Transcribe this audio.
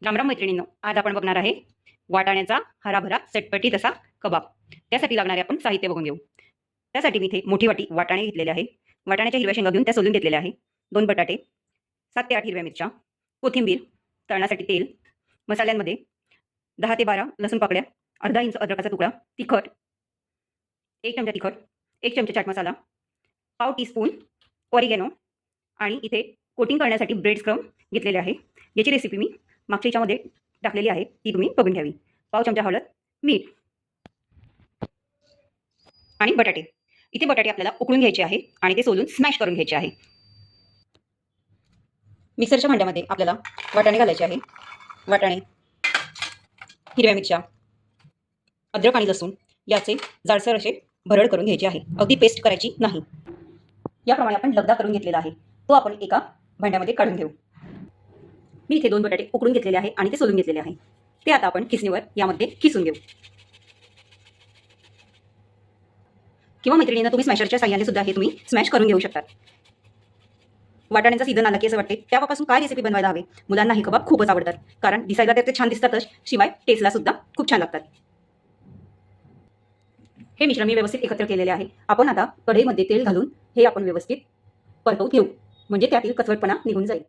रामराम मैत्रिणींनो, आज आपण बघणार आहे वाटाण्याचा हराभरा चटपटी तसा कबाब. त्यासाठी लागणारे आपण साहित्य बघून घेऊ. त्यासाठी मी इथे मोठी वाटी वाटाणे घेतलेले आहे. वाटाण्याच्या हिरव्या शेंगा घेऊन त्या सोलून घेतलेल्या आहे. 2 बटाटे, 7 ते 8 हिरव्या मिरच्या, कोथिंबीर, तळण्यासाठी तेल, मसाल्यांमध्ये 10 ते 12 लसूण पाकळ्या, अर्धा इंच अद्रकाचा तुकडा, तिखट, 1 चमचा तिखट, 1 चमचा चाट मसाला, पाव टीस्पून ऑरिगॅनो आणि इथे कोटिंग करण्यासाठी ब्रेड क्रम्ब घेतलेले आहे. याची रेसिपी मी मागच्या याच्यामध्ये टाकलेली आहे, ती तुम्ही बघून घ्यावी. पाव चमचा हळद, मीठ आणि बटाटे. इथे बटाटे आपल्याला उकळून घ्यायचे आहे आणि ते सोलून स्मॅश करून घ्यायचे आहे. मिक्सरच्या भांड्यामध्ये आपल्याला वाटाणे घालायचे आहे. वाटाणे, हिरव्या मिरच्या, अद्रक आणि लसूण याचे जाडसर असे भरड करून घ्यायचे आहे. अगदी पेस्ट करायची नाही. याप्रमाणे आपण लगदा करून घेतलेला आहे, तो आपण एका भांड्यामध्ये काढून घेऊ. मी इथे 2 बटाटे उकडून घेतलेले आहे आणि ते सोलून घेतलेले आहे. ते आता आपण खिसणीवर यामध्ये खिसून घेऊ. किंवा मैत्रिणींना तुम्ही स्मॅशरच्या साह्याने सुद्धा हे तुम्ही स्मॅश करून घेऊ शकतात. वाटाण्याचा सीझन आला की असं वाटते त्यापासून काय रेसिपी बनवायला हवे. मुलांना हे कबाब खूपच आवडतात, कारण दिसायला तर ते छान दिसतातच, शिवाय टेस्टला सुद्धा खूप छान लागतात. हे मिश्रण मी व्यवस्थित एकत्र केलेले आहे. आपण आता कढईमध्ये तेल घालून हे आपण व्यवस्थित परतवून घेऊ, म्हणजे त्यातील कचवटपणा निघून जाईल.